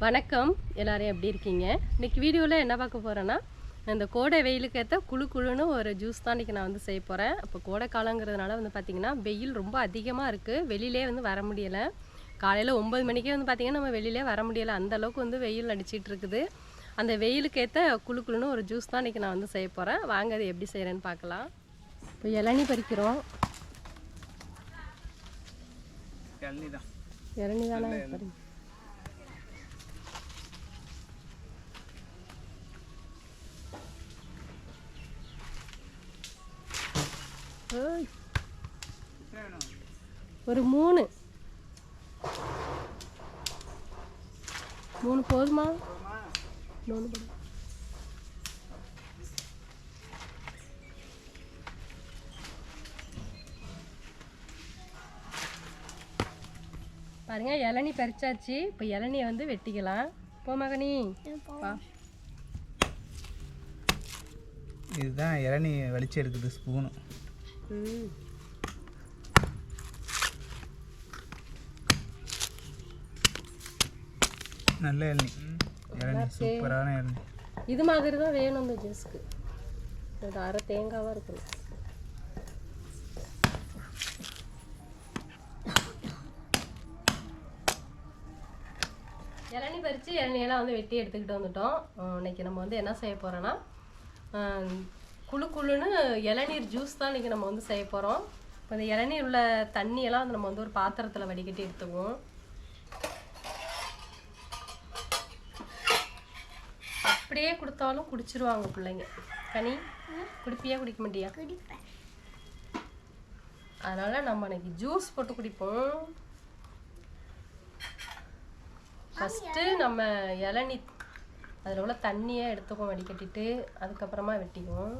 வணக்கம், எல்லாரும் எப்படி இருக்கீங்க? இன்னைக்கு வீடியோவில் என்ன பார்க்க போகிறேன்னா, இந்த கோடை வெயிலுக்கு ஏற்ற குழுன்னு ஒரு ஜூஸ் தான் இன்றைக்கி நான் வந்து செய்ய போகிறேன். அப்போ கோடை காலங்கிறதுனால வந்து பார்த்திங்கன்னா வெயில் ரொம்ப அதிகமாக இருக்குது. வெளியிலே வந்து வர முடியலை. காலையில் 9 மணிக்கே வந்து பார்த்திங்கன்னா நம்ம வெளியிலே வர முடியலை. அந்தளவுக்கு வந்து வெயில் அடிச்சிட்டு இருக்குது. அந்த வெயிலுக்கு ஏற்ற குழுன்னு ஒரு ஜூஸ் தான் இன்றைக்கி நான் வந்து செய்ய போகிறேன். வாங்க அது எப்படி செய்கிறேன்னு பார்க்கலாம். இப்போ இளநீ பறிக்கிறோம். இளநீ தானே பறி. ஒரு 3 போதுமா? 3 போதும். பாருங்க, இளநீ பறிச்சாச்சு. இப்போ இளநியை வந்து வெட்டிக்கலாம். போ மகனி, வா. இதுதான் இளநீ வலிச்சு எடுக்குது ஸ்பூனு. நல்ல இளநீ, சூப்பரான இளநீ. இது மாதிரி தான் வேணும் இந்த ஜூஸ்க்கு. இது அரை தேங்காவாக இருக்கணும். இளநீ பறித்து இளநியெல்லாம் வந்து வெட்டி எடுத்துக்கிட்டு வந்துட்டோம். இன்னைக்கு நம்ம வந்து என்ன செய்ய போகிறோன்னா, குழுன்னு இளநீர் ஜூஸ் தான் இன்றைக்கி நம்ம வந்து செய்ய போகிறோம். இப்போ இந்த இளநீர் உள்ள தண்ணியெல்லாம் வந்து நம்ம வந்து ஒரு பாத்திரத்தில் வடிகட்டி எடுத்துக்குவோம். அப்படியே கொடுத்தாலும் குடிச்சிருவாங்க பிள்ளைங்க. கனி, குடிப்பியா குடிக்க மாட்டியா? அதனால் நம்ம இன்னைக்கு ஜூஸ் போட்டு குடிப்போம். ஃபஸ்ட்டு நம்ம இளநீ அதில் உள்ள தண்ணியை எடுத்துக்குவோம், வடிகட்டிட்டு அதுக்கப்புறமா வெட்டிக்குவோம்.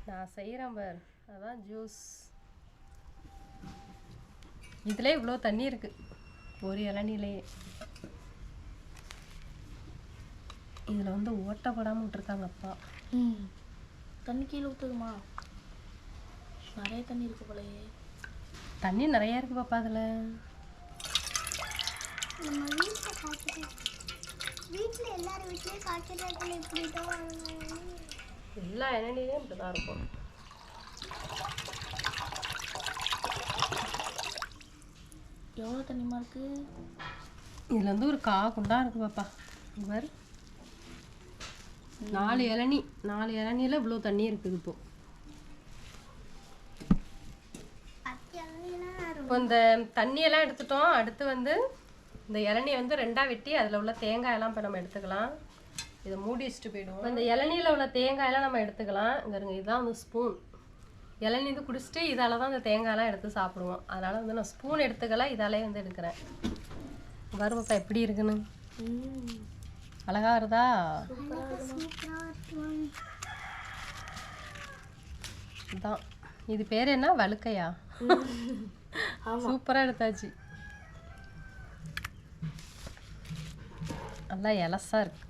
நான் செய்கிறேன் பார், அதான் ஜூஸ். இதில் இவ்வளோ தண்ணி இருக்குது ஒரு இளநிலையே. இதில் வந்து ஓட்டப்படாமல் விட்டுருக்காங்க அப்பா. தண்ணி கீழே ஊற்றுதுமா? நிறைய தண்ணி இருக்கு போலயே. தண்ணி நிறையா இருக்குது பாப்பா அதில். எல்லா இளநிலையும் இப்படி தான் இருக்கும். எவ்வளோ தண்ணிமா இருக்கு? இதில் வந்து ஒரு 1/4 குண்டா இருக்குது பாப்பா. பாரு, 4 இளநியில் இவ்வளோ தண்ணி இருக்குது. இப்போ இந்த தண்ணியெல்லாம் எடுத்துட்டோம். அடுத்து வந்து இந்த இளநியை வந்து 2ஆக வெட்டி அதில் உள்ள தேங்காயெல்லாம் இப்போ நம்ம எடுத்துக்கலாம். இதை மூடி வச்சுட்டு போயிடுவோம். இந்த இளநியில் உள்ள தேங்காயெல்லாம் நம்ம எடுத்துக்கலாம். இங்கே இருங்க, இதுதான் வந்து ஸ்பூன். இளநீ வந்து குடிச்சிட்டு இதால் தான் இந்த தேங்காயெல்லாம் எடுத்து சாப்பிடுவோம். அதனால் வந்து நான் ஸ்பூன் எடுத்துக்கலாம், இதாலே வந்து எடுக்கிறேன். வருவாப்பா எப்படி இருக்குன்னு. அழகா வருதா? இதுதான், இது பேர் என்ன, வழுக்கையா? சூப்பராக எடுத்தாச்சு. நல்லா இலசா இருக்கு.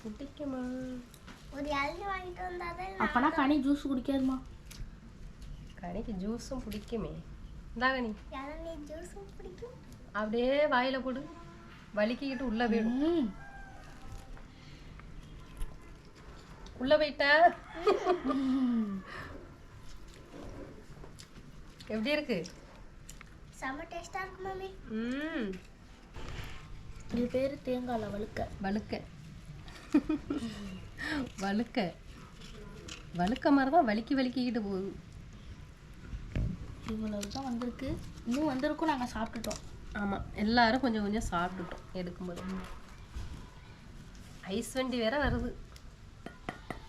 பிடிக்குமா? அப்பனா கனி ஜூஸ் குடிக்காதுமா? கனிக்கு ஜூஸும் பிடிக்குமே. இந்தா கனி, அப்படியே வாயில போடு, வலிக்கிட்டு உள்ள போயிடும். உள்ள போயிட்ட எப்படி இருக்கு? செம டேஸ்டா இருக்கு மாமி. இது பேரு தேங்காய்ல வழுக்க மாதிரி தான் வலிக்கிட்டு போகுது. இவ்வளவு தான் வந்திருக்கு. இன்னும் வந்திருக்கும், நாங்கள் சாப்பிட்டுட்டோம். ஆமாம், எல்லாரும் கொஞ்சம் கொஞ்சம் சாப்பிட்டுட்டோம் எடுக்கும்போது. ஐஸ் வண்டி வேற வருது.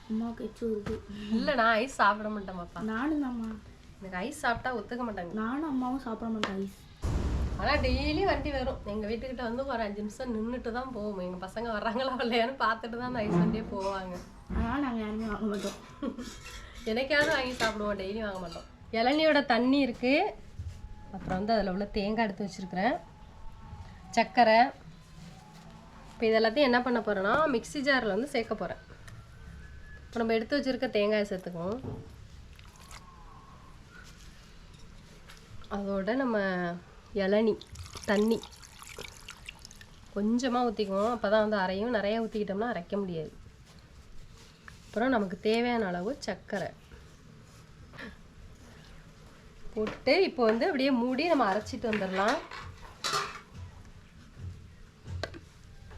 அம்மாவுக்கு எச்சு வருது. இல்லை, நான் ஐஸ் சாப்பிட மாட்டேன் பாப்பா. நானும் அம்மா, எனக்கு ஐஸ் சாப்பிட்டா ஒத்துக்க மாட்டாங்க. நானும் அம்மாவும் சாப்பிட மாட்டேன் ஐஸ். ஆனால் டெய்லி வண்டி வரும் எங்கள் வீட்டுக்கிட்ட. வந்து ஒரு 5 நிமிஷம் நின்றுட்டு தான் போவோம். எங்கள் பசங்க வர்றாங்களா இல்லையான்னு பார்த்துட்டு தான் அந்த ஐஸ் வண்டியே போவாங்க. அதனால் நாங்கள் யாருமே வாங்க மாட்டோம். எனக்காவது வாங்கி சாப்பிடுவோம், டெய்லி வாங்க மாட்டோம். இளநியோட தண்ணி இருக்குது. அப்புறம் வந்து அதில் உள்ள தேங்காய் எடுத்து வச்சுருக்கிறேன், சர்க்கரை. இப்போ இதெல்லாத்தையும் என்ன பண்ண போகிறேன்னா மிக்ஸி ஜாரில் வந்து சேர்க்க போகிறேன். இப்போ நம்ம எடுத்து வச்சுருக்க தேங்காயை சேர்த்துக்குவோம். அதோட நம்ம இளநி தண்ணி கொஞ்சமாக ஊற்றிக்குவோம். அப்போ தான் வந்து அரையும். நிறையா ஊற்றிக்கிட்டோம்னா அரைக்க முடியாது. அப்புறம் நமக்கு தேவையான அளவு சர்க்கரை போட்டு இப்போ வந்து அப்படியே மூடி நம்ம அரைச்சிட்டு வந்துடலாம்.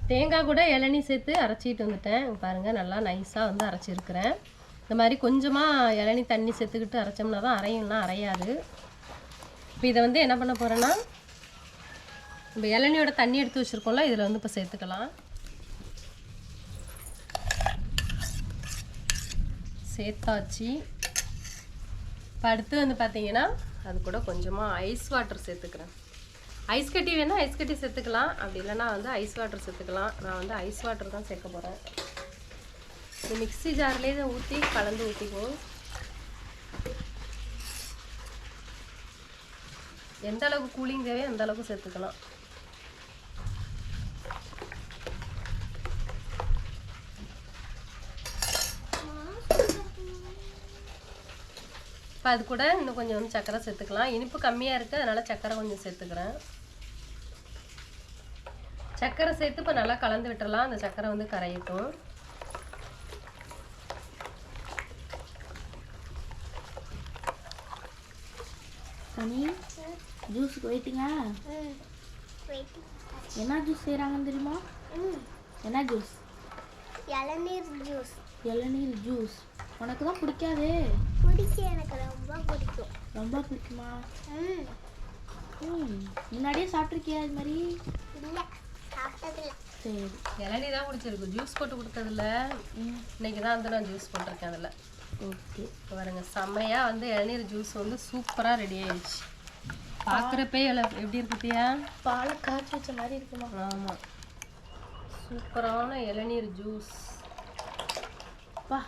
தேங்காய் கூட இளநி சேர்த்து அரைச்சிட்டு வந்துட்டேன். பாருங்கள் நல்லா நைஸாக வந்து அரைச்சிருக்கிறேன். இந்த மாதிரி கொஞ்சமாக இளநி தண்ணி சேர்த்துக்கிட்டு அரைச்சோம்னா தான் அரையும்னா அரையாது. இப்போ இதை வந்து என்ன பண்ண போகிறேன்னா, நம்ம இளநியோட தண்ணி எடுத்து வச்சுருக்கோம்ல, இதில் வந்து இப்போ சேர்த்துக்கலாம். சேர்த்தாச்சு. இப்போ அடுத்து வந்து பார்த்தீங்கன்னா அது கூட கொஞ்சமாக ஐஸ் வாட்டர் சேர்த்துக்கிறேன். ஐஸ் கட்டி வேணால் ஐஸ் கட்டி சேர்த்துக்கலாம், அப்படி இல்லைன்னா வந்து ஐஸ் வாட்டர் சேர்த்துக்கலாம். நான் வந்து ஐஸ் வாட்டர் தான் சேர்க்க போகிறேன். இந்த மிக்ஸி ஜார்லேயே இதை ஊற்றி கலந்து ஊற்றிக்குவோம். எந்த அளவுக்கு கூலிங் தேவையோ அந்த அளவுக்கு சேர்த்துக்கலாம். இப்போ அது கூட இன்னும் கொஞ்சம் வந்து சர்க்கரை சேர்த்துக்கலாம். இனிப்பு கம்மியாக இருக்குது, அதனால் சர்க்கரை கொஞ்சம் சேர்த்துக்கிறேன். சர்க்கரை சேர்த்து இப்போ நல்லா கலந்து விட்டுறலாம். அந்த சர்க்கரை வந்து கரையட்டும். கனி ஜூஸுக்கு வெயிட்டிங்க. என்ன ஜூஸ் செய்கிறாங்கன்னு தெரியுமா? என்ன ஜூஸ்? இளநீர் ஜூஸ். இளநீர் ஜூஸ். உனக்கு தான் பிடிக்காதே. பிடிக்கும், எனக்கு ரொம்ப பிடிக்கும். ரொம்ப பிடிக்குமா? முன்னாடியே சாப்பிட்ருக்கியா இது மாதிரி? இல்லை, சாப்பிட்டதில்ல. சரி. இளநீ தான் குடிச்சிருக்கு, ஜூஸ் போட்டு கொடுத்ததில்ல. இன்னைக்கு தான் வந்து நான் ஜூஸ் போட்டிருக்கேன் அதில். ஓகே. பாருங்க செம்மையாக வந்து இளநீர் ஜூஸ் வந்து சூப்பராக ரெடி ஆயிடுச்சு. பார்க்குறப்பே எப்படி இருக்குத்தியா? பாலை காய்ச்சி வச்ச மாதிரி இருக்குமா? ஆமாம், சூப்பரான இளநீர் ஜூஸ். பா,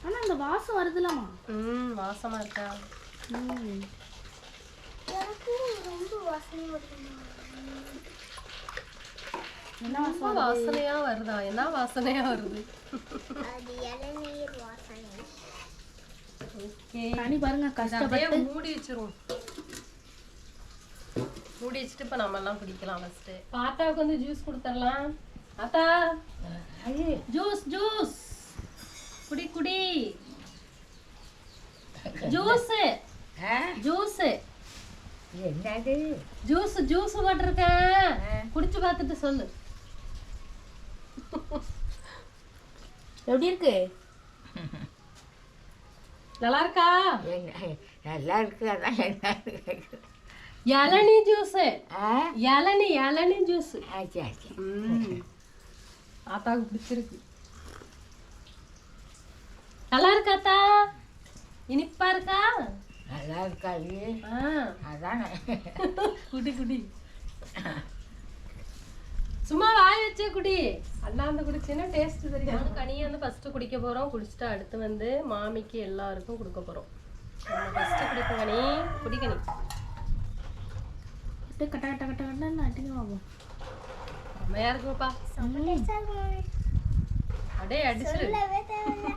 ஆனால் அந்த வாசம் வருதுலாமா? வாசமாக இருக்கா? எனக்கு ரொம்ப வாசனை வருது. என்ன ரொம்ப வாசனையாக வருதா? என்ன வாசனையாக வருது? அது இளநீர் வாசனை. ஓகே, கனி பாருங்க கஷ்டப்பட்டு மூடி வச்சிருவோம். மூடி வச்சுட்டு இப்போ நம்ம எல்லாம் குடிக்கலாம். ஃபர்ஸ்ட்டு பாத்தாவுக்கு வந்து ஜூஸ் கொடுத்துடலாம். ஆத்தா ஜூஸ் ஜூஸ் குடி குடி. ஜூஸ் ஜூஸ் என்னது? ஜூஸ் ஜூஸ் போட்டிருக்கேன், குடிச்சு பார்த்துட்டு சொல்லு. எப்படி இருக்கு? நல்லா இருக்கா? நல்லா இருக்கு. அதான் என்ன இருக்கு? இளநீ ஜூஸ். இளநீ இளநீ ஜூஸ். ஆச்சு ஆச்சு. ஆத்தாவுக்கு பிடிச்சிருக்கு. நல்லா இருக்காத்தா? இனிப்பா இருக்கா? நல்லா இருக்காது. அதானே. குடி குடி, சும்மா வாய் வச்சே குடி. அண்ணாந்து குடிச்சேன்னா டேஸ்ட் தெரியும். கனியை வந்து ஃபர்ஸ்ட் குடிக்க போறோம். குடிச்சிட்டு அடுத்து வந்து மாமிக்கு எல்லாருக்கும் கொடுக்க போறோம். ஃபர்ஸ்ட் குடிப்போம். கனி குடி கனி. கட்ட கட்ட கட்ட கட்டன்னு அட்டிங்க வாங்க. செம்மையா இருக்குப்பா. அடே அடிச்சிரு. சொல்லவே தேவையில்லை,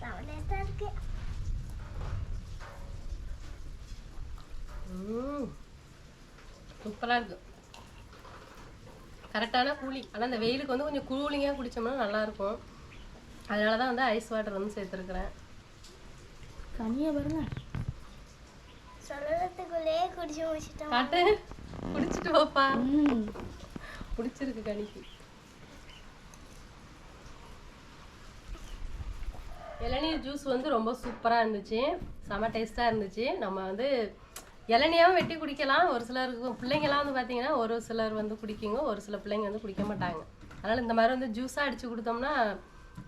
செம்ம இருக்கு. சூப்பராக இருக்கு. கரெக்டான கூலிங். ஆனால் இந்த வெயிலுக்கு வந்து கொஞ்சம் கூலிங்காக குடித்தோம்னா நல்லாயிருக்கும். அதனால தான் வந்து ஐஸ் வாட்டர் வந்து சேர்த்துருக்குறேன். கனியை பாருங்க. சொல்லறதுக்குள்ளே குடிச்சு முடிச்சிட்டோம். காட்டு, குடிச்சிட்டு போப்பா. பிடிச்சிருக்கு கனிக்கு. இளநீர் ஜூஸ் வந்து ரொம்ப சூப்பராக இருந்துச்சு, செம டேஸ்ட்டாக இருந்துச்சு. நம்ம வந்து இளநியாவும் வெட்டி குடிக்கலாம். ஒரு சிலருக்கு பிள்ளைங்களாம் வந்து பார்த்தீங்கன்னா ஒரு சிலர் வந்து குடிக்குங்க, ஒரு சில பிள்ளைங்க வந்து குடிக்க மாட்டாங்க. அதனால் இந்த மாதிரி வந்து ஜூஸாக அடித்து கொடுத்தோம்னா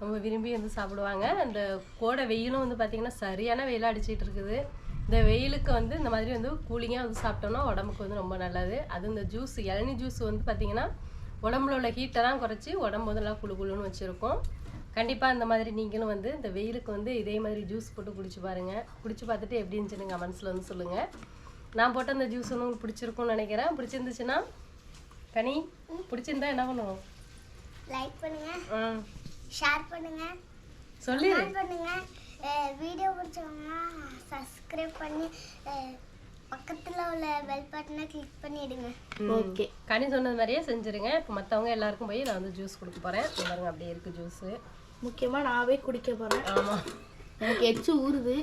ரொம்ப விரும்பி வந்து சாப்பிடுவாங்க. இந்த கோடை வெயிலும் வந்து பார்த்திங்கன்னா சரியான வெயிலாக அடிச்சிட்டு இருக்குது. இந்த வெயிலுக்கு வந்து இந்த மாதிரி வந்து கூலிங்காக வந்து சாப்பிட்டோம்னா உடம்புக்கு வந்து ரொம்ப நல்லது. அது இந்த ஜூஸ் இளநீ ஜூஸ் வந்து பார்த்திங்கன்னா உடம்புல உள்ள ஹீட்டை தான் குறைச்சி உடம்பு வந்து நல்லா குழு குழுன்னு வச்சுருக்கோம். கண்டிப்பாக இந்த மாதிரி நீங்களும் வந்து இந்த வெயிலுக்கு வந்து இதே மாதிரி ஜூஸ் போட்டு குடிச்சு பாருங்கள். குடிச்சு பார்த்துட்டு எப்படி இருந்துச்சுன்னு கமெண்ட்ஸில் வந்து சொல்லுங்கள். நான் போட்ட அந்த ஜூஸ் வந்து உங்களுக்கு பிடிச்சிருக்கும்னு நினைக்கிறேன். பிடிச்சிருந்துச்சுன்னா கனி பிடிச்சிருந்தா என்ன பண்ணுவோம்? லைக் பண்ணுங்க, ஷேர் பண்ணுங்க, சொல்லி கமெண்ட் பண்ணுங்க. வீடியோ பிடிச்சவங்கன்னா சப்ஸ்கிரைப் பண்ணி பக்கத்தில் உள்ள பெல் பட்டனை கிளிக் பண்ணிடுங்க. ஓகே. கனி சொன்னது மாதிரியே செஞ்சுருங்க. இப்போ மற்றவங்க எல்லாருக்கும் போய் நான் வந்து ஜூஸ் கொடுக்க போகிறேன். பாருங்க அப்படியே இருக்குது ஜூஸு. முக்கியமாக நான் போய் குடிக்க போகிறேன். ஆமாம், எனக்கு எச்சு ஊறுது.